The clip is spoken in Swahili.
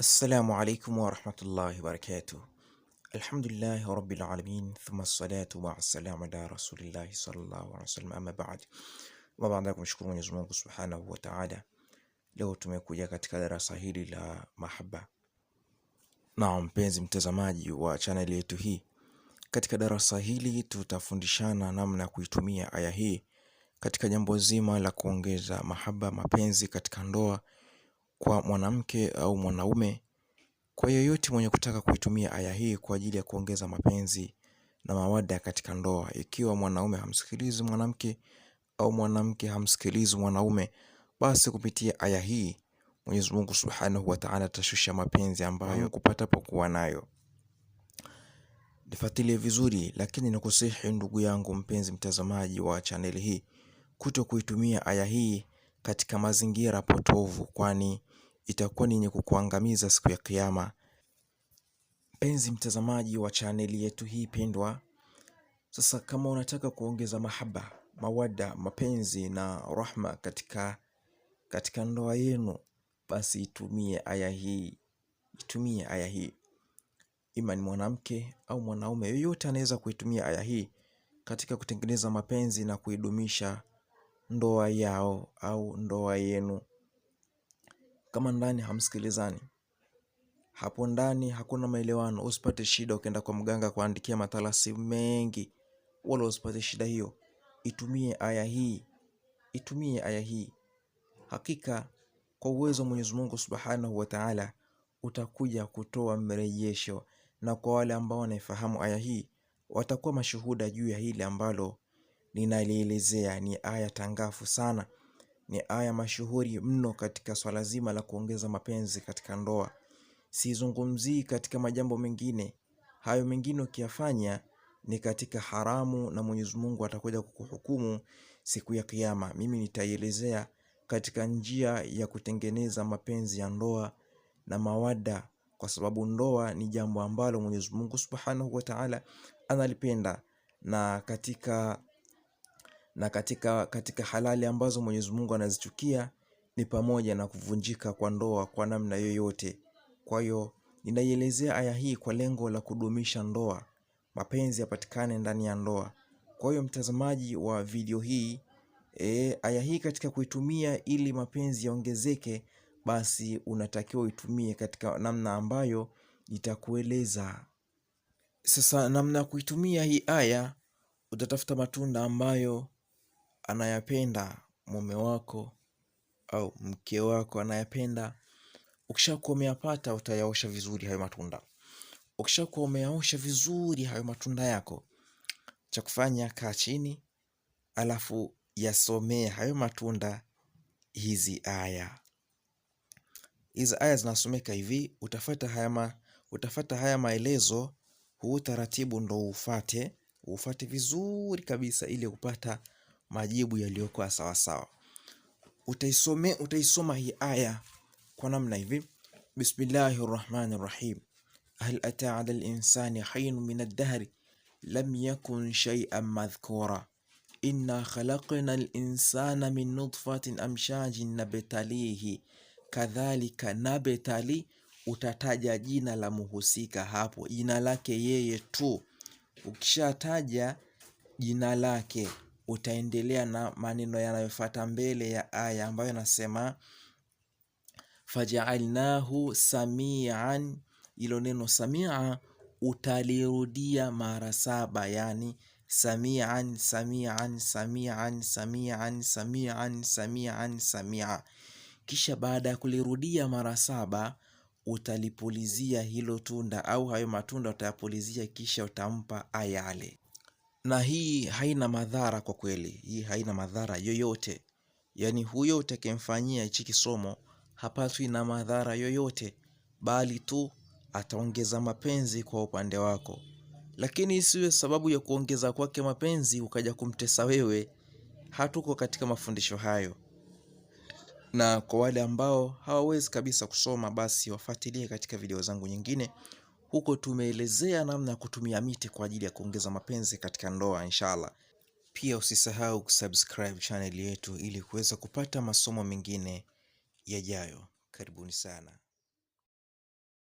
السلام عليكم ورحمة الله وبركاته. الحمد لله رب العالمين ثم الصلاة مع السلام على رسول الله صلى الله عليه وسلم أما بعد. Baada ya kumshukuru Mwenyezi Mungu Subhanahu wa Ta'ala, leo tumekuja katika darasa hili la mahaba. Na mpenzi mtazamaji wa channel yetu hii, katika darasa hili tutafundishana namna ya kuitumia aya hii katika jambo zima la kuongeza mahaba, mapenzi katika ndoa kwa mwanamke au mwanaume. Kwa yeyote mwenye kutaka kuitumia aya hii kwa ajili ya kuongeza mapenzi na mawada katika ndoa, ikiwa mwanaume hamsikilizi mwanamke au mwanamke hamsikilizi mwanaume, basi kupitia aya hii Mwenyezi Mungu Subhanahu wa Ta'ala atashusha mapenzi ambayo kupatapokuwa nayo. Nifuatilie vizuri, lakini nakusihi ndugu yangu mpenzi mtazamaji wa channel hii kuto kuitumia aya hii katika mazingira potovu, kwani itakuwa ni yenye kukuangamiza siku ya kiyama. Mpenzi mtazamaji wa chaneli yetu hii pendwa, sasa kama unataka kuongeza mahaba, mawada, mapenzi na rahma katika ndoa yenu, basi itumie aya hii. Itumie aya hii. Ima ni mwanamke au mwanaume, yoyote anaweza kuitumia aya hii katika kutengeneza mapenzi na kuidumisha ndoa yao au ndoa yenu. Kama ndani hamsikilizani, hapo ndani hakuna maelewano, usipate shida ukaenda kwa mganga kuandikia matalasi mengi, wala usipate shida hiyo. Itumie aya hii. Itumie aya hii. Hakika kwa uwezo Mwenyezi Mungu Subhanahu wa Ta'ala utakuja kutoa mrejesho, na kwa wale ambao wanaifahamu aya hii watakuwa mashuhuda juu ya hili ambalo ninalielezea. Ni aya tangafu sana, ni aya mashuhuri mno katika swala zima la kuongeza mapenzi katika ndoa. Sizungumzii katika majambo mengine. Hayo mengine ukiyafanya ni katika haramu na Mwenyezi Mungu atakuja kukuhukumu siku ya kiyama. Mimi nitaielezea katika njia ya kutengeneza mapenzi ya ndoa na mawada, kwa sababu ndoa ni jambo ambalo Mwenyezi Mungu Subhanahu wa Ta'ala analipenda, na katika halali ambazo Mwenyezi Mungu anazichukia ni pamoja na kuvunjika kwa ndoa kwa namna yoyote. Kwa hiyo ninaielezea aya hii kwa lengo la kudumisha ndoa, mapenzi yapatikane ndani ya ndoa. Kwa hiyo mtazamaji wa video hii, aya hii katika kuitumia ili mapenzi yaongezeke, basi unatakiwa uitumie katika namna ambayo nitakueleza. Sasa namna ya kuitumia hii aya, utatafuta matunda ambayo anayapenda mume wako au mke wako anayapenda. Ukishakuwa umeyapata, utayaosha vizuri hayo matunda. Ukishakuwa umeyaosha vizuri hayo matunda yako, cha kufanya kaa chini, alafu yasomee hayo matunda hizi aya. Hizi aya zinasomeka hivi, utafata haya maelezo, huu taratibu ndo ufate vizuri kabisa ili kupata majibu yaliyokuwa sawa sawa. Utaisoma hii aya kwa namna hivi: Bismillahirrahmanirrahim. Hal ata ala al-insani hinun min ad-dahri lam yakun shay'an madhkura. Inna khalaqna al-insana min nutfatin amshajin nabtalihi kadhalika nabtali. Utataja jina la muhusika hapo, jina lake yeye tu. Ukishataja jina lake, utaendelea na maneno yanayofuata mbele ya aya ambayo yanasema faja'alnahu samian. Ilo neno samia utalirudia mara 7, yani samian samian samian samian samian samian samia. Kisha baada ya kulirudia mara 7 utalipulizia hilo tunda au hayo matunda utayapulizia, kisha utampa ayale. Na hii haina madhara kwa kweli, hii haina madhara yoyote. Yani huyo utakemfanyia hichi kisomo hapatwi na madhara yoyote, bali tu ataongeza mapenzi kwa upande wako. Lakini isiwe sababu ya kuongeza kwake mapenzi ukaja kumtesa wewe. Hatuko katika mafundisho hayo. Na kwa wale ambao hawawezi kabisa kusoma, basi wafuatilie katika video zangu nyingine. Huko tumeelezea namna ya kutumia miti kwa ajili ya kuongeza mapenzi katika ndoa inshallah. Pia usisahau kusubscribe channel yetu ili kuweza kupata masomo mengine yajayo. Karibuni sana.